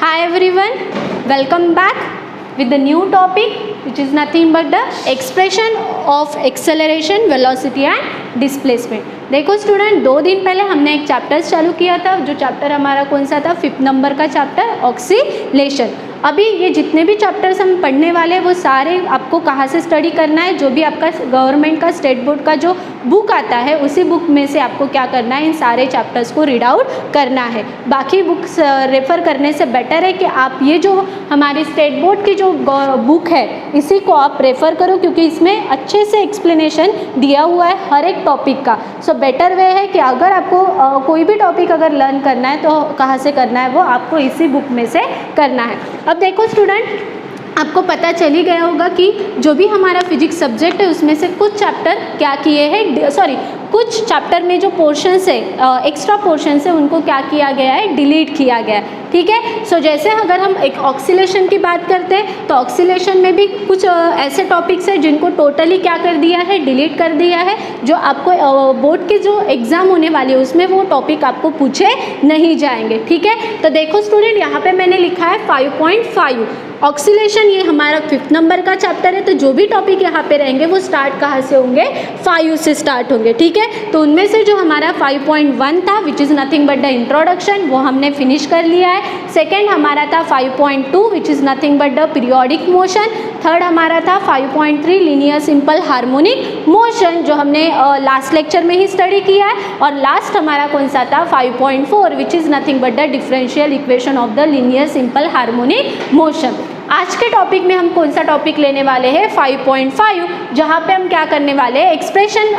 Hi everyone, welcome back with the new topic which is nothing but the expression of acceleration, velocity and displacement. देखो student, 2 दिन पहले हमने एक chapter चालू किया था, जो चैप्टर हमारा कौन सा था, 5th नंबर का चैप्टर ऑक्सीलेशन. अभी ये जितने भी चैप्टर्स हम पढ़ने वाले हैं वो सारे आपको कहाँ से स्टडी करना है, जो भी आपका गवर्नमेंट का स्टेट बोर्ड का जो बुक आता है उसी बुक में से आपको क्या करना है, इन सारे चैप्टर्स को रीड आउट करना है. बाकी बुक्स रेफ़र करने से बेटर है कि आप ये जो हमारी स्टेट बोर्ड की जो बुक है इसी को आप रेफ़र करो, क्योंकि इसमें अच्छे से एक्सप्लेनेशन दिया हुआ है हर एक टॉपिक का. सो बेटर वे है कि अगर आपको कोई भी टॉपिक अगर लर्न करना है तो कहाँ से करना है, वो आपको इसी बुक में से करना है. अब देखो स्टूडेंट, आपको पता चल ही गया होगा कि जो भी हमारा फिजिक्स सब्जेक्ट है उसमें से कुछ चैप्टर क्या किए हैं, कुछ चैप्टर में जो पोर्शंस है, एक्स्ट्रा पोर्शंस है, उनको क्या किया गया है, डिलीट किया गया है. ठीक है. सो जैसे अगर हम एक ऑक्सीलेशन की बात करते हैं तो ऑक्सीलेशन में भी कुछ ऐसे टॉपिक्स हैं जिनको टोटली क्या कर दिया है, डिलीट कर दिया है, जो आपको बोर्ड की जो एग्ज़ाम होने वाली है उसमें वो टॉपिक आपको पूछे नहीं जाएंगे. ठीक है. तो देखो स्टूडेंट, यहाँ पे मैंने लिखा है 5.5 ऑक्सीलेशन. ये हमारा 5th नंबर का चैप्टर है, तो जो भी टॉपिक यहाँ पे रहेंगे वो स्टार्ट कहाँ से होंगे, 5 से स्टार्ट होंगे. ठीक है. तो उनमें से जो हमारा 5.1 था विच is nothing but the introduction, वो हमने फिनिश कर लिया है. सेकेंड हमारा था 5.2 विच is nothing but the periodic motion. Third हमारा था 5.3 लीनियर सिंपल हार्मोनिक मोशन, जो हमने लास्ट लेक्चर में ही स्टडी किया है. और लास्ट हमारा कौन सा था, 5.4 विच is nothing but the differential equation of the linear simple harmonic motion. आज के टॉपिक में हम कौन सा टॉपिक लेने वाले हैं, 5.5, जहाँ पे हम क्या करने वाले हैं, एक्सप्रेशन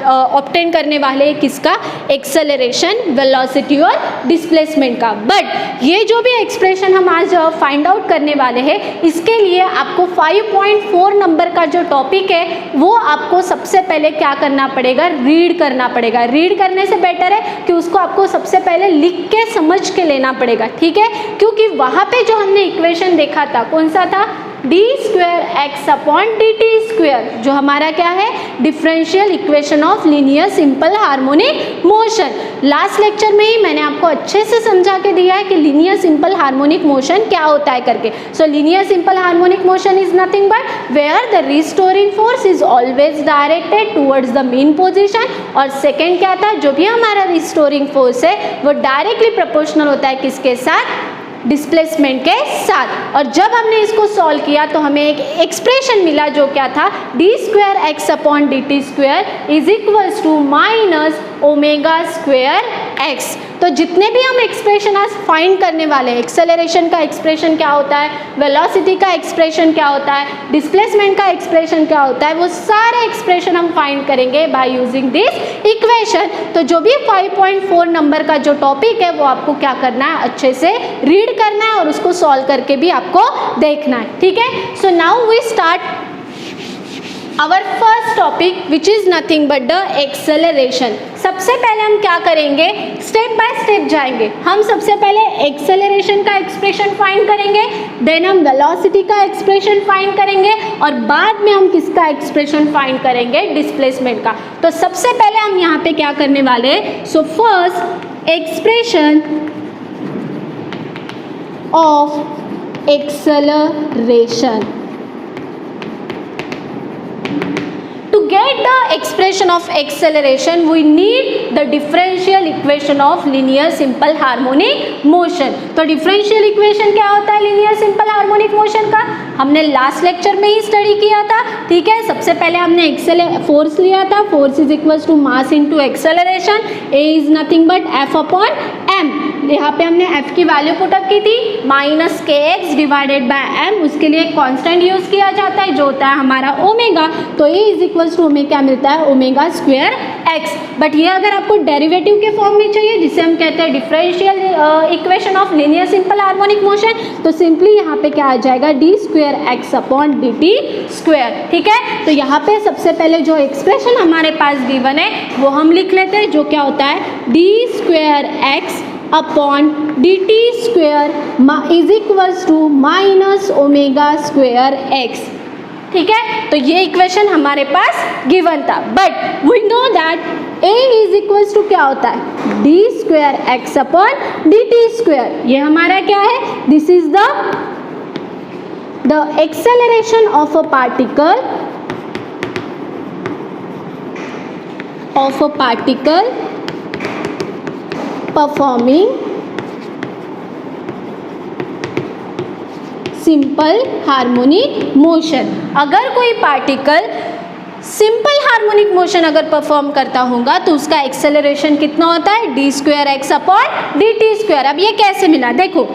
ऑब्टेन करने वाले हैं. किसका, एक्सेलरेशन, वेलोसिटी और डिस्प्लेसमेंट का. बट ये जो भी एक्सप्रेशन हम आज फाइंड आउट करने वाले हैं, इसके लिए आपको 5.4 नंबर का जो टॉपिक है वो आपको सबसे पहले क्या करना पड़ेगा, रीड करना पड़ेगा. रीड करने से बेटर है कि उसको आपको सबसे पहले लिख के समझ के लेना पड़ेगा. ठीक है. क्योंकि वहाँ पे जो हमने इक्वेशन देखा था, कौन सा था, d²x/dt², जो हमारा क्या है, differential equation of linear simple harmonic motion. Last lecture में ही मैंने आपको अच्छे से समझा के दिया है कि लीनियर सिंपल हार्मोनिक मोशन क्या होता है करके. So linear simple harmonic motion is nothing but where the restoring force is always directed towards the mean position. और सेकेंड क्या था, जो भी हमारा रिस्टोरिंग फोर्स है वो डायरेक्टली प्रोपोर्शनल होता है किसके साथ, डिस्प्लेसमेंट के साथ. और जब हमने इसको सॉल्व किया तो हमें एक एक्सप्रेशन मिला जो क्या था, d²x/dt² is equals to -ω²x. तो जितने भी हम एक्सप्रेशन आज फाइंड करने वाले हैं, एक्सेलरेशन का एक्सप्रेशन क्या होता है, वेलोसिटी का एक्सप्रेशन क्या होता है, डिस्प्लेसमेंट का एक्सप्रेशन क्या होता है, वो सारे एक्सप्रेशन हम फाइंड करेंगे बाय यूजिंग दिस इक्वेशन. तो जो भी 5.4 नंबर का जो टॉपिक है वो आपको क्या करना है, अच्छे से रीड करना है और उसको सॉल्व करके भी आपको देखना है. ठीक है. So now we start our first topic which is nothing but the acceleration. सबसे पहले हम क्या करेंगे, स्टेप बाय स्टेप जाएंगे. हम सबसे पहले एक्सेलरेशन का एक्सप्रेशन फाइंड करेंगे, देन हम वेलोसिटी का एक्सप्रेशन फाइंड करेंगे और बाद में हम किसका एक्सप्रेशन फाइंड करेंगे, डिस्प्लेसमेंट का. तो सबसे पहले हम यहाँ पे क्या करने वाले हैं, so first expression of acceleration. To get the expression of acceleration, we need the differential equation of linear simple harmonic motion. तो differential equation क्या होता है linear simple harmonic motion का, हमने लास्ट लेक्चर में ही स्टडी किया था. ठीक है. सबसे पहले हमने फोर्स लिया था, force is equals to mass into acceleration. A is nothing but F/m. यहाँ पे हमने F की वैल्यू पुटअप की थी -kx/m. उसके लिए एक कांस्टेंट यूज किया जाता है जो होता है हमारा ओमेगा. तो ए इज इक्वल्स टू हमें क्या मिलता है, ω²x. बट ये अगर आपको डेरिवेटिव के फॉर्म में चाहिए, जिसे हम कहते हैं differential equation of linear simple harmonic motion, तो सिंपली यहाँ पे क्या आ जाएगा, d²x/dt². ठीक है. तो यहाँ पे सबसे पहले जो एक्सप्रेशन हमारे पास गिवन है वो हम लिख लेते हैं, जो क्या होता है, d²x/dt² is equals to -ω²x. ठीक है, तो ये इक्वेशन हमारे पास गिवन था, but we know that a is equals to क्या होता है, d square x upon D T square. ये हमारा क्या है, this is the acceleration of a particle performing simple harmonic motion. अगर कोई पार्टिकल सिंपल हार्मोनिक मोशन अगर परफॉर्म करता होगा तो उसका एक्सेलरेशन कितना होता है, d square x upon D T square. अब ये कैसे मिला, देखो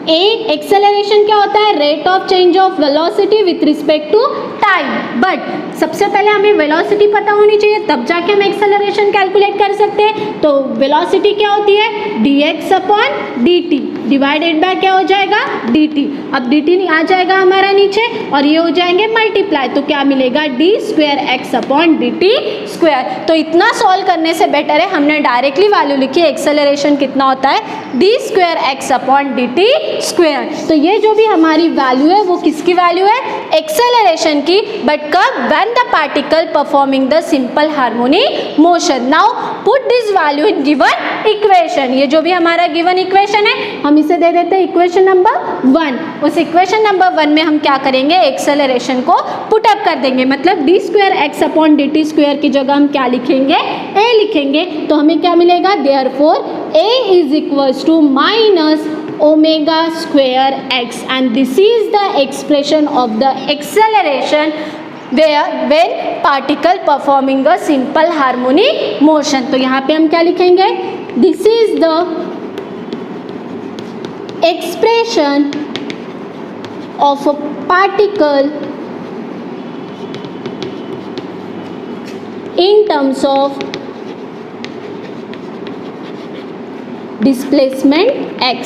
ए एक्सेलरेशन क्या होता है, rate of change of velocity with respect to time. But सबसे पहले हमें वेलोसिटी पता होनी चाहिए, तब जाके हम एक्सेलरेशन कैलकुलेट कर सकते हैं. तो वेलोसिटी क्या होती है, D x upon D T divided by क्या हो जाएगा, डी टी. अब डी टी आ जाएगा हमारा नीचे और ये हो जाएंगे मल्टीप्लाई, तो क्या मिलेगा, D square x upon D T square. तो इतना सॉल्व करने से बेटर है हमने डायरेक्टली वैल्यू लिखी, एक्सेलरेशन कितना होता है, d square x upon D T square. तो ये जो भी हमारी वैल्यू है वो किसकी वैल्यू है, एक्सेलरेशन की, बट कब, when the particle performing the simple harmonic motion. Now put this value in given equation. ये जो भी हमारा गिवन इक्वेशन है हम इसे दे देते हैं इक्वेशन नंबर 1. उस इक्वेशन नंबर 1 में हम क्या करेंगे, एक्सेलरेशन को पुटअप कर देंगे, मतलब D square x upon D T square की जगह हम क्या लिखेंगे, ए लिखेंगे. तो हमें क्या मिलेगा, therefore a is equals to minus omega square x, and this is the expression of the acceleration when particle performing a simple harmonic motion. तो यहाँ पे हम क्या लिखेंगे, this is the expression of a particle in terms of displacement x.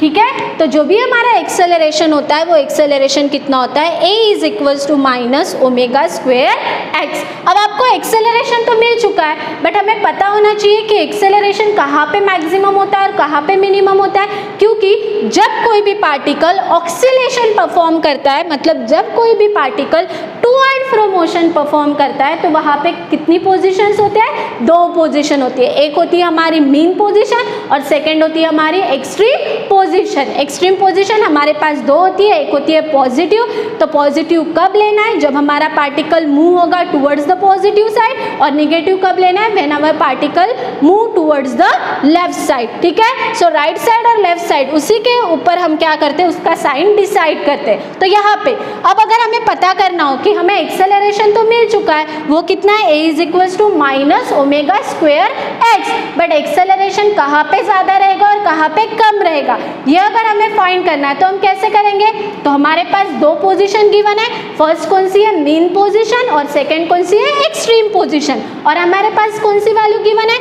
ठीक है, तो जो भी हमारा एक्सेलरेशन होता है वो एक्सेलरेशन कितना होता है, a is equals to minus omega square x. अब आपको एक्सेलरेशन तो मिल चुका है, बट हमें पता होना चाहिए कि एक्सेलरेशन कहाँ पे मैक्सिमम होता है और कहाँ पे मिनिमम होता है, क्योंकि जब कोई भी पार्टिकल ऑक्सीलेशन परफॉर्म करता है, मतलब जब कोई भी particle to and fro motion perform करता है, तो वहाँ पे कितनी पोजिशंस होते हैं, 2 पोजिशन होती है. एक होती है हमारी मीन पोजिशन और सेकेंड होती है हमारी एक्सट्रीम पोजिशन. एक्सट्रीम पोजीशन हमारे पास 2 होती है, एक होती है पॉजिटिव. तो पॉजिटिव कब लेना है, जब हमारा पार्टिकल मूव होगा टुवर्ड्स द पॉजिटिव साइड, और नेगेटिव कब लेना है, when our particle move towards the left side. ठीक है, सो राइट साइड और लेफ्ट साइड उसी के ऊपर हम क्या करते हैं, उसका साइन डिसाइड करते हैं. तो यहाँ पे अब अगर हमें पता करना हो कि हमें एक्सेलरेशन तो मिल चुका है, वो कितना है, A is equals to minus omega square X, but acceleration कहाँ पे ज़्यादा रहेगा और कहाँ पे कम रहेगा, ये अगर हमें फाइंड करना है तो हम कैसे करेंगे. तो हमारे पास 2 पोजीशन गिवन है, फर्स्ट कौन सी है, मीन पोजीशन, और सेकंड कौन सी है, एक्सट्रीम पोजीशन. और हमारे पास कौन सी वैल्यू गिवन है,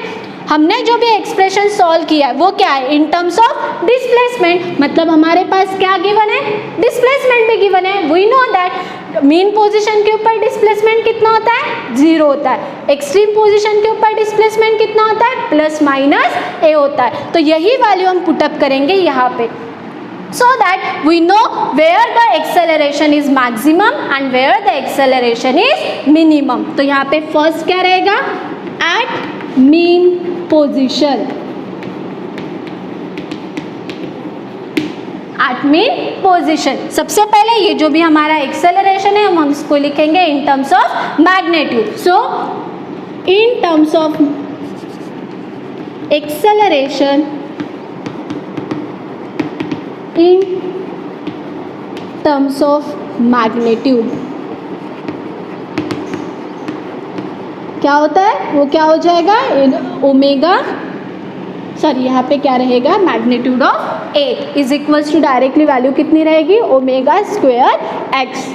हमने जो भी एक्सप्रेशन सॉल्व किया है वो क्या है, इन टर्म्स ऑफ डिस्प्लेसमेंट. मतलब हमारे पास क्या गिवन है, डिस्प्लेसमेंट भी गिवन है. We know that mean position के ऊपर डिस्प्लेसमेंट कितना होता है, 0 होता है. एक्सट्रीम पोजीशन के ऊपर डिस्प्लेसमेंट कितना होता है, प्लस माइनस ए होता है. तो यही वैल्यू हम पुटअप करेंगे यहाँ पे, so that we know where the acceleration is maximum and where the acceleration is minimum. तो यहाँ पे फर्स्ट क्या रहेगा, at mean position, at mean position. सबसे पहले ये जो भी हमारा एक्सेलरेशन है हम इसको लिखेंगे in terms of magnitude. So in terms of acceleration in terms of magnitude, क्या होता है, वो क्या हो जाएगा, ओमेगा, सॉरी यहाँ पे क्या रहेगा, magnitude of a is equals to directly value कितनी रहेगी, omega square x.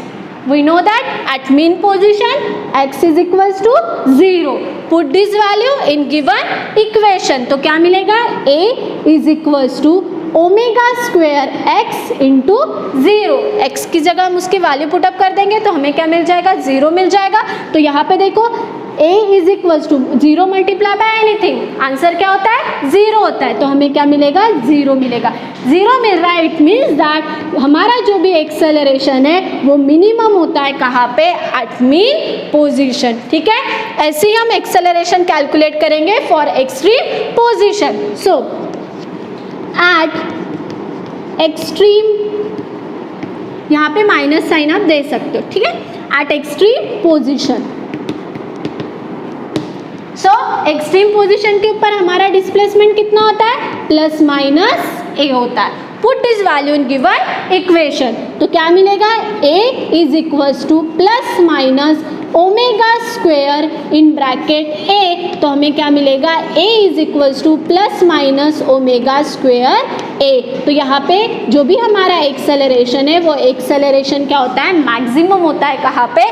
We know that at mean position x is equals to 0. Put this value in given equation. तो क्या मिलेगा, a is equals to omega square x into 0. X की जगह हम उसकी value put up कर देंगे तो हमें क्या मिल जाएगा, 0 मिल जाएगा. तो यहाँ पे देखो a is equals to 0 multiply by anything, answer क्या होता है 0 होता है, तो हमें क्या मिलेगा 0 मिलेगा। 0 मिल रहा है, इट मीन्स दैट हमारा जो भी एक्सेलरेशन है वो मिनिमम होता है कहाँ पे, एट मीन पोजीशन। ठीक है, ऐसे ही हम एक्सेलरेशन कैलकुलेट करेंगे for extreme position. So at extreme, यहाँ पे माइनस साइन आप दे सकते हो, ठीक है, एट एक्सट्रीम पोजीशन। सो एक्सट्रीम पोजीशन के ऊपर हमारा डिस्प्लेसमेंट कितना होता है, प्लस माइनस ए होता है। Put this value in given equation, तो क्या मिलेगा, a is equals to plus minus omega square in bracket a, तो हमें क्या मिलेगा, a is equals to plus minus omega square a। तो यहाँ पे जो भी हमारा एक्सेलरेशन है वो एक्सेलरेशन क्या होता है, मैक्सिमम होता है कहाँ पे,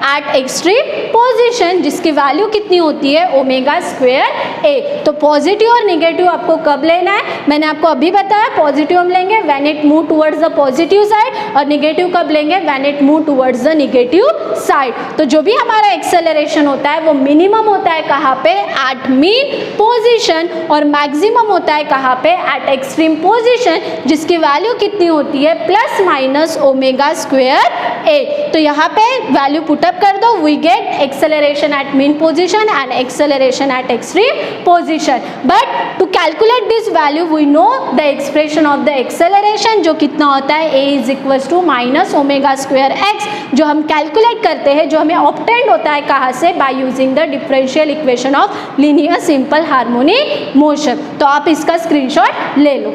एट एक्सट्रीम पोजीशन, जिसकी वैल्यू कितनी होती है, ओमेगा स्क्वेयर a। तो पॉजिटिव और निगेटिव आपको कब लेना है, मैंने आपको अभी बताया, पॉजिटिव हम लेंगे when it move towards the positive side, और निगेटिव कब लेंगे, when it move towards the negative side. तो जो भी हमारा एक्सेलरेशन होता है वो मिनिमम होता है कहाँ पे, एट मीन पोजीशन, और मैक्सिमम होता है कहाँ पे, एट एक्सट्रीम पोजीशन, जिसकी वैल्यू कितनी होती है, plus minus omega square a। तो यहाँ पे वैल्यू पुटअप कर दो, we get acceleration at mean position and acceleration at extreme position. But to calculate this value we know the expression of the acceleration, जो कितना होता है, a is equals to minus omega square x, जो हम calculate करते हैं, जो हमें ऑब्टेन्ड होता है कहाँ से, by using the differential equation of linear simple harmonic motion. तो आप इसका स्क्रीनशॉट ले लो।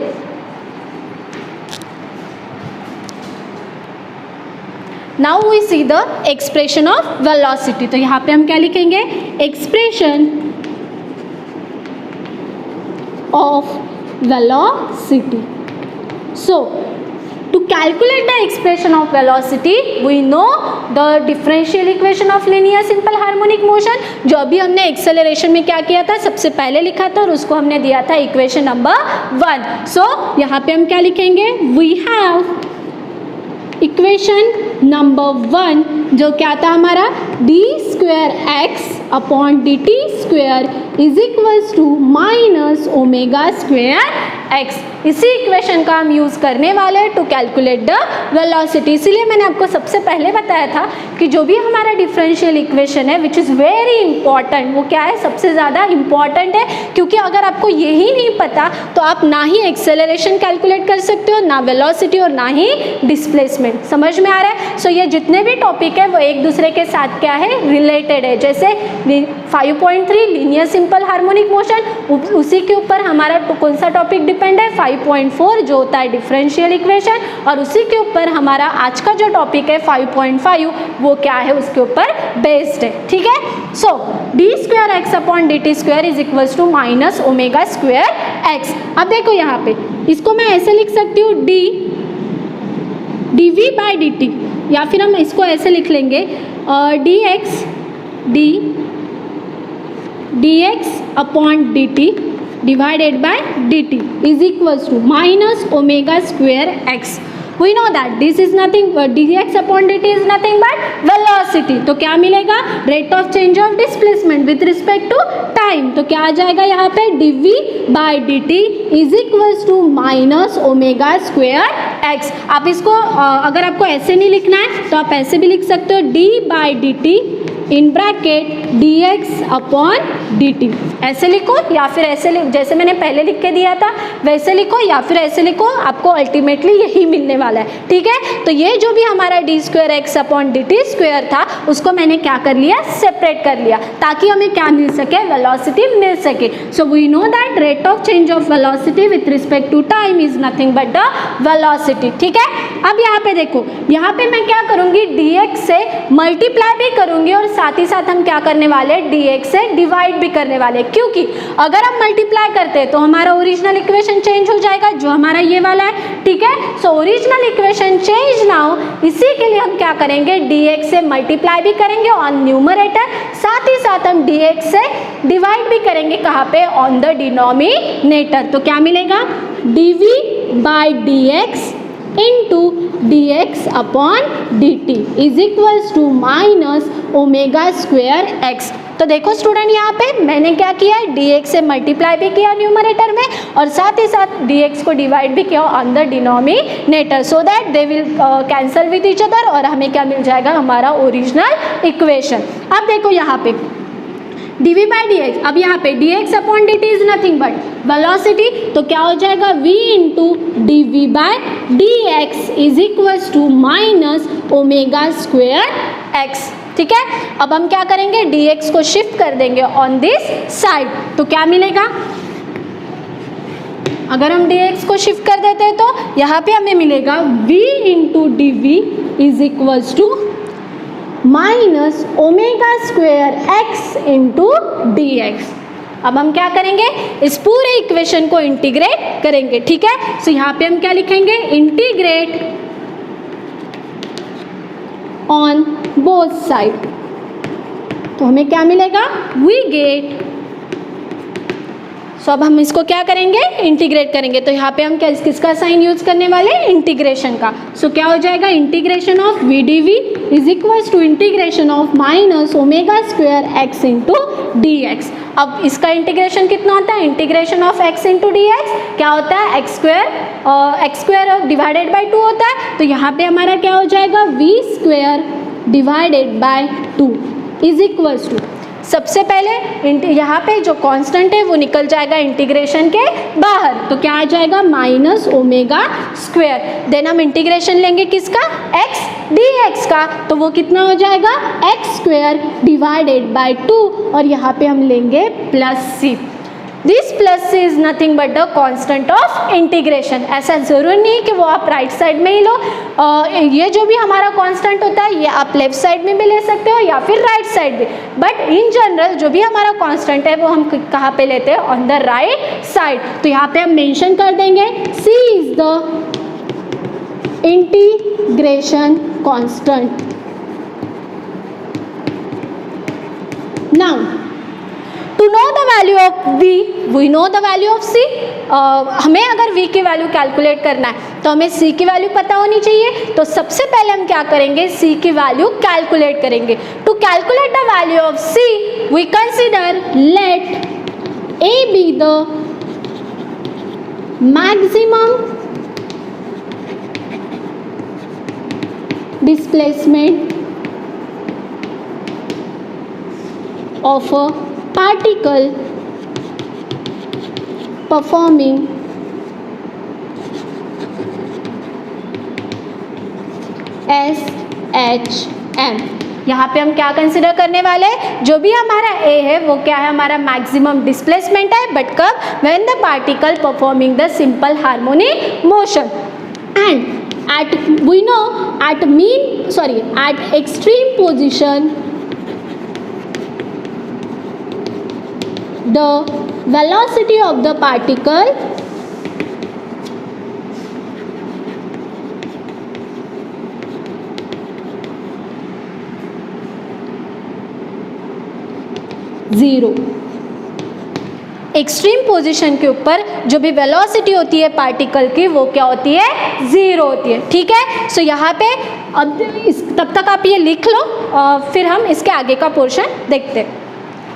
Now we see the expression of velocity, तो यहाँ पे हम क्या लिखेंगे, expression of velocity. So to calculate the expression of velocity we know the differential equation of linear simple harmonic motion, जो अभी हमने एक्सेलरेशन में क्या किया था, सबसे पहले लिखा था और उसको हमने दिया था इक्वेशन नंबर 1। सो यहाँ पे हम क्या लिखेंगे, we have इक्वेशन नंबर 1 जो क्या था हमारा, d square x upon D t square is equals to minus omega square x. इसी इक्वेशन का हम यूज़ करने वाले हैं टू कैलकुलेट द वेलोसिटी। इसीलिए मैंने आपको सबसे पहले बताया था कि जो भी हमारा डिफरेंशियल इक्वेशन है विच इज़ वेरी इंपॉर्टेंट, वो क्या है, सबसे ज़्यादा इंपॉर्टेंट है, क्योंकि अगर आपको यही नहीं पता तो आप ना ही एक्सेलरेशन कैलकुलेट कर सकते हो, ना वेलोसिटी और ना ही डिस्प्लेसमेंट। समझ में आ रहा है? सो ये जितने भी टॉपिक है वो एक दूसरे के साथ क्या है, रिलेटेड है। जैसे 5.3 लीनियर सिंपल हार्मोनिक मोशन, उसी के ऊपर हमारा कौन सा टॉपिक डिपेंड है, 5.4 जो होता है डिफरेंशियल इक्वेशन, और उसी के ऊपर हमारा आज का जो टॉपिक है 5.5 वो क्या है, उसके ऊपर बेस्ड है। ठीक है, so D square x upon D T square is equals to minus omega square X. अब देखो यहाँ पे इसको मैं ऐसे लिख सकती हूँ d v by d t, या फिर हम इसको ऐसे लिख लेंगे d x upon D t divided by dt is equals to minus omega square x. We know that this is nothing but dx upon dt is nothing but velocity. तो क्या मिलेगा, rate of change of displacement with respect to time। तो क्या आ जाएगा यहाँ पे, dv by dt is equals to minus omega square x। आप इसको अगर आपको ऐसे नहीं लिखना है तो आप ऐसे भी लिख सकते हो, d by dt in bracket dx upon dt। ऐसे लिखो या फिर ऐसे जैसे मैंने पहले लिख के दिया था वैसे लिखो, या फिर ऐसे लिखो, आपको अल्टीमेटली यही मिलने वाला है। ठीक है, तो ये जो भी हमारा D square x upon D T square था उसको मैंने क्या कर लिया, सेपरेट कर लिया, ताकि हमें क्या मिल सके, वेलोसिटी मिल सके। So we know that rate of change of velocity with respect to time is nothing but the velocity. ठीक है, अब यहाँ पे देखो, यहाँ पे मैं क्या करूँगी, dx से मल्टीप्लाई भी करूँगी और साथ ही साथ हम क्या करने वाले, dx से डिवाइड भी करने वाले, क्योंकि अगर हम मल्टीप्लाई करते हैं तो हमारा ओरिजिनल इक्वेशन चेंज हो जाएगा, जो हमारा ये वाला है। ठीक है, so original equation change now, इसी के लिए हम क्या करेंगे, dx से मल्टीप्लाई भी करेंगे ऑन न्यूमरेटर, साथ ही साथ हम dx से डिवाइड भी करेंगे कहाँ पे, ऑन द डिनोमिनेटर। तो क्या मिलेगा, dv by dx into dx upon dt is equals to minus omega square x। तो देखो स्टूडेंट यहाँ पे मैंने क्या किया है, dx से मल्टीप्लाई भी किया न्यूमरेटर में और साथ ही साथ dx को डिवाइड भी किया on the denominator, so that they will cancel with each other और हमें क्या मिल जाएगा, हमारा ओरिजिनल इक्वेशन। अब देखो यहाँ पे dv बाई डी एक्स, अब यहाँ पे dx upon dt is nothing but velocity, तो क्या हो जाएगा v into d v by d x is equals to minus omega square x. ठीक है, अब हम क्या करेंगे, dx को शिफ्ट कर देंगे ऑन दिस साइड, तो क्या मिलेगा, अगर हम dx को शिफ्ट कर देते हैं तो यहाँ पे हमें मिलेगा v into d v is equals to minus omega square x into d x. अब हम क्या करेंगे, इस पूरे इक्वेशन को इंटीग्रेट करेंगे। ठीक है, सो यहाँ पे हम क्या लिखेंगे, इंटीग्रेट ऑन बोथ साइड, तो हमें क्या मिलेगा, वी गेट, सो अब हम इसको क्या करेंगे, इंटीग्रेट करेंगे, तो यहाँ पे हम क्या किसका साइन यूज करने वाले, इंटीग्रेशन का। सो क्या हो जाएगा, integration of v d v is equals to integration of minus omega square x into d x. अब इसका इंटीग्रेशन कितना होता है, integration of x into d x क्या होता है, एक्स स्क्वेयर डिवाइडेड बाई 2 होता है, तो यहाँ पे हमारा क्या हो जाएगा, v square divided by 2 is equals to, सबसे पहले यहाँ पे जो कांस्टेंट है वो निकल जाएगा इंटीग्रेशन के बाहर, तो क्या आ जाएगा, माइनस ओमेगा स्क्वेयर, देन हम इंटीग्रेशन लेंगे किसका, x dx का, तो वो कितना हो जाएगा, एक्स स्क्वेयर डिवाइडेड बाई 2 और यहाँ पे हम लेंगे plus c। This plus c is nothing but the constant of integration. ऐसा ज़रूरी नहीं कि वो आप राइट साइड में ही लो, ये जो भी हमारा कांस्टेंट होता है ये आप लेफ्ट साइड में भी ले सकते हो या फिर राइट साइड भी, बट इन जनरल जो भी हमारा कांस्टेंट है वो हम कहाँ पे लेते हैं, ऑन द राइट साइड। तो यहाँ पे हम मेंशन कर देंगे c is the integration constant. Now to know the value of v, we know the value of c। हमें अगर v की वैल्यू कैलकुलेट करना है तो हमें c की वैल्यू पता होनी चाहिए, तो सबसे पहले हम क्या करेंगे, c की वैल्यू कैलकुलेट करेंगे। To calculate the value of c we consider let a be the maximum displacement of a particle performing SHM। यहाँ पे हम क्या कंसिडर करने वाले हैं, जो भी हमारा A है वो क्या है, हमारा मैक्सिमम डिस्प्लेसमेंट है, बट कब, when the particle performing the simple harmonic motion and at we know at extreme position the velocity of the particle zero. Extreme position के ऊपर जो भी वेलोसिटी होती है पार्टिकल की वो क्या होती है, ज़ीरो होती है। ठीक है, सो यहाँ पे अब तब तक आप ये लिख लो, फिर हम इसके आगे का पोर्शन देखते हैं।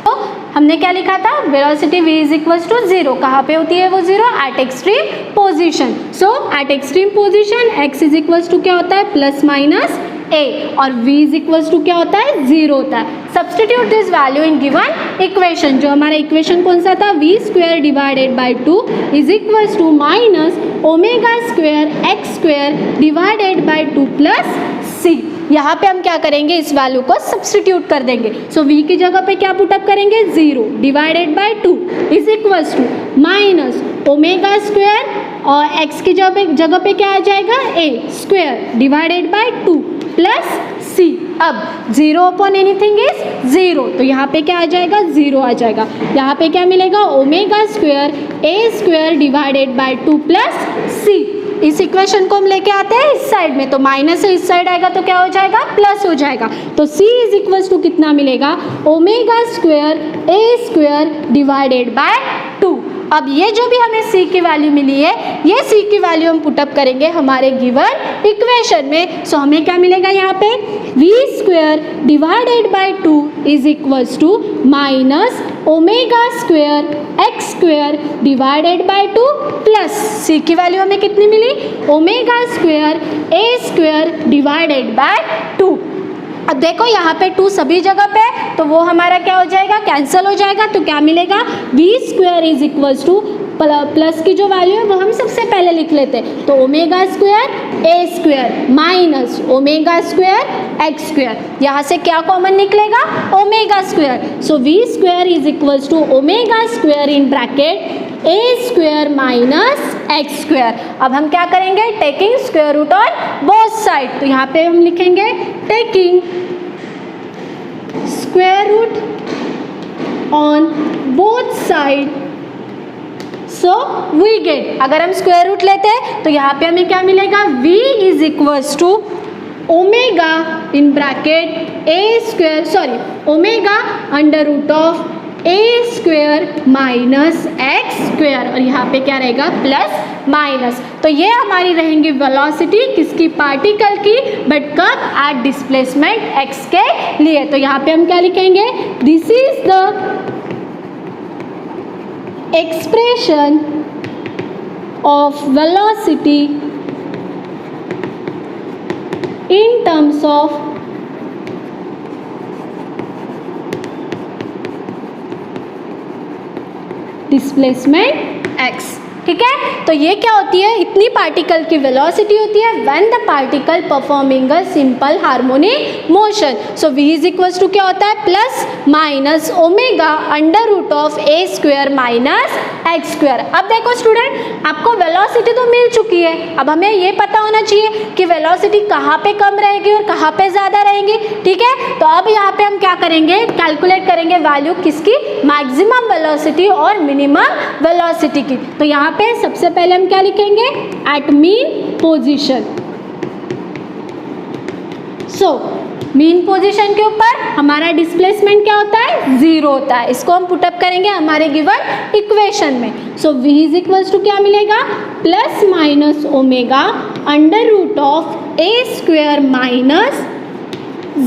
तो हमने क्या लिखा था, velocity v is equals to zero, कहाँ पे होती है वो zero, at extreme position. So at extreme position x is equals to क्या होता है, प्लस माइनस a, और v इज इक्वल्स टू क्या होता है, ज़ीरो होता है। Substitute this value in given equation, जो हमारा इक्वेशन कौन सा था, v square divided by 2 is equals to minus omega square x square divided by 2 plus c। यहाँ पे हम क्या करेंगे, इस वैल्यू को सब्सटीट्यूट कर देंगे। सो v की जगह पे क्या पुटअप करेंगे, 0 divided by 2 is equals to minus omega square और x की जगह पे क्या आ जाएगा, a square divided by 2 plus c। अब 0 अपॉन एनीथिंग इज 0, तो यहाँ पे क्या आ जाएगा, 0 आ जाएगा। यहाँ पे क्या मिलेगा, omega square a square divided by 2 plus c। इस इक्वेशन को हम लेके आते हैं इस साइड में, तो माइनस से इस साइड आएगा तो क्या हो जाएगा, प्लस हो जाएगा। तो c इज इक्वल्स टू कितना मिलेगा, omega square a square divided by 2। अब ये जो भी हमें c की वैल्यू मिली है, ये c की वैल्यू हम पुटअप करेंगे हमारे गिवन इक्वेशन में। सो हमें क्या मिलेगा यहाँ पे, v square divided by 2 is equals to minus omega square x square divided by 2 plus c की वैल्यू हमें कितनी मिली, omega square a square divided by 2। अब देखो यहाँ पे 2 सभी जगह पे, तो वो हमारा क्या हो जाएगा, कैंसिल हो जाएगा। तो क्या मिलेगा, v square is equals to plus की जो वैल्यू है वो हम सबसे पहले लिख लेते हैं, तो omega square a square minus omega square x square, यहाँ से क्या कॉमन निकलेगा, omega square. So v square is equals to omega square in bracket a square minus x square. अब हम क्या करेंगे, taking square root on both side, तो यहाँ पे हम लिखेंगे taking square root on both side, so we get, अगर हम स्क्वायर रूट लेते हैं तो यहाँ पे हमें क्या मिलेगा, v is equals to omega in bracket a square, sorry omega under root of a square minus x square, और यहाँ पे क्या रहेगा, प्लस माइनस। तो ये हमारी रहेंगी वेलोसिटी किसकी, पार्टिकल की, बट कब, एट डिस्प्लेसमेंट x के लिए। तो यहाँ पे हम क्या लिखेंगे, this is the expression of velocity in terms of displacement x। ठीक है, तो ये क्या होती है, इतनी पार्टिकल की वेलोसिटी होती है when the particle performing a simple harmonic motion. So v is equals to क्या होता है, plus minus omega under root of a square minus x square. अब देखो स्टूडेंट, आपको वेलोसिटी तो मिल चुकी है, अब हमें ये पता होना चाहिए कि वेलोसिटी कहाँ पे कम रहेगी और कहाँ पे ज़्यादा रहेंगी। ठीक है, तो अब यहाँ पे हम क्या करेंगे, कैलकुलेट करेंगे वैल्यू किसकी, मैक्सिमम वेलोसिटी और मिनिमम वेलोसिटी की। तो यहाँ पे सबसे पहले हम क्या लिखेंगे, at mean position. So mean position के ऊपर हमारा डिस्प्लेसमेंट क्या होता है, 0 होता है। इसको हम पुटअप करेंगे हमारे गिवन इक्वेशन में। So v is equals to क्या मिलेगा, plus minus omega under root of a square minus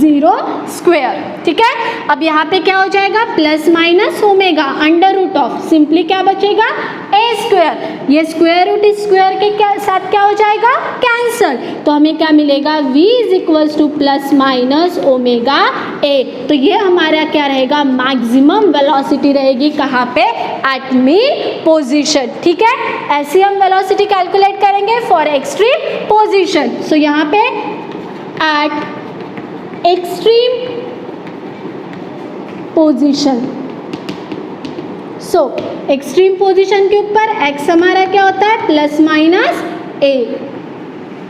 0 square. ठीक है, अब यहाँ पे क्या हो जाएगा, plus minus omega under root of, simply क्या बचेगा, a स्क्वायर, ये स्क्वायर रूट इस स्क्वायर के साथ क्या हो जाएगा, कैंसल। तो हमें क्या मिलेगा, v is equals to plus minus omega a। तो ये हमारा क्या रहेगा, मैक्सिमम वेलोसिटी रहेगी कहाँ पे, एट मीन पोजीशन। ठीक है, ऐसी हम वेलोसिटी कैलकुलेट करेंगे फॉर एक्सट्रीम पोजीशन। सो यहाँ पे at extreme position, so extreme position के ऊपर x हमारा क्या होता है, प्लस माइनस a।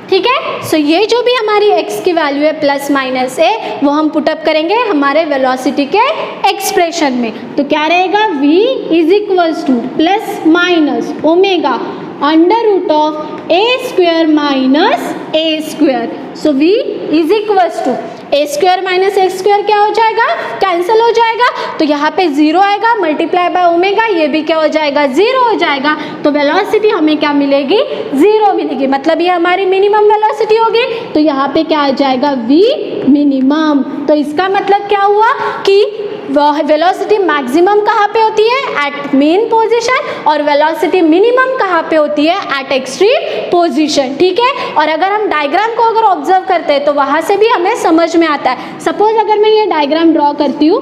ठीक है, सो ये जो भी हमारी x की वैल्यू है प्लस माइनस a, वो हम पुटअप करेंगे हमारे वेलोसिटी के एक्सप्रेशन में। तो क्या रहेगा, v is equals to plus minus omega under root of a square minus a square. So v is equals to a square minus x square क्या हो जाएगा, कैंसिल हो जाएगा, तो यहाँ पे 0 आएगा, मल्टीप्लाई बाय ओमेगा, ये भी क्या हो जाएगा, 0 हो जाएगा। तो वेलोसिटी हमें क्या मिलेगी, 0 मिलेगी, मतलब ये हमारी मिनिमम वेलोसिटी होगी। तो यहाँ पे क्या आ जाएगा, v मिनिमम। तो इसका मतलब क्या हुआ कि वेलोसिटी मैक्सिमम कहाँ पे होती है, एट मेन पोजीशन, और वेलोसिटी मिनिमम कहाँ पे होती है, एट एक्सट्रीम पोजीशन। ठीक है, और अगर हम डायग्राम को अगर ऑब्जर्व करते हैं तो वहाँ से भी हमें समझ में आता है। सपोज अगर मैं ये डायग्राम ड्रॉ करती हूँ,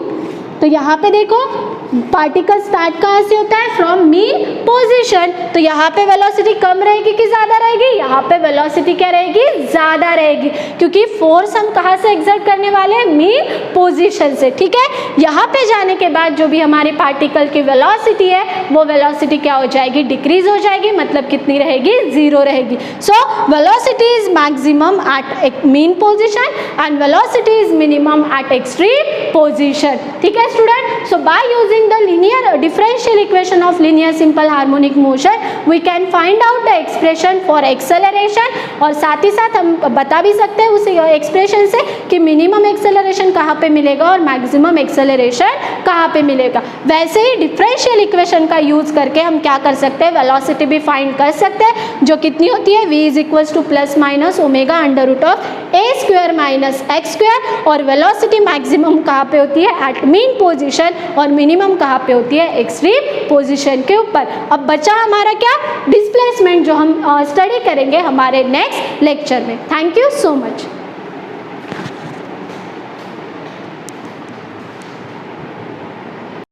तो यहाँ पे देखो पार्टिकल स्टार्ट कहाँ से होता है, फ्रॉम मीन पोजीशन। तो यहाँ पे वेलोसिटी कम रहेगी कि ज़्यादा रहेगी, यहाँ पे वेलोसिटी क्या रहेगी, ज़्यादा रहेगी, क्योंकि फोर्स हम कहाँ से एक्सर्ट करने वाले हैं, मीन पोजीशन से। ठीक है, यहाँ पे जाने के बाद जो भी हमारे पार्टिकल की वेलोसिटी है, वो वेलोसिटी क्या हो जाएगी, डिक्रीज हो जाएगी, मतलब कितनी रहेगी, 0 रहेगी। So velocity is maximum at mean position and velocity is minimum at extreme position. ठीक है student, so by using solving the linear differential equation of linear simple harmonic motion we can find out the expression for acceleration, और साथ ही साथ हम बता भी सकते हैं उस एक्सप्रेशन से कि मिनिमम एक्सेलरेशन कहाँ पे मिलेगा और मैक्सिमम एक्सेलरेशन कहाँ पे मिलेगा। वैसे ही डिफरेंशियल इक्वेशन का यूज करके हम क्या कर सकते हैं, वेलोसिटी भी फाइंड कर सकते हैं, जो कितनी होती है v is plus minus omega under root of a square minus x square, और वेलोसिटी मैक्सिमम कहाँ पे होती है, एट मीन पोजीशन, और मिनिमम कहाँ पे होती है, एक्सट्रीम पोजीशन के ऊपर। अब बचा हमारा क्या, डिस्प्लेसमेंट, जो हम स्टडी करेंगे हमारे नेक्स्ट लेक्चर में। Thank you so much.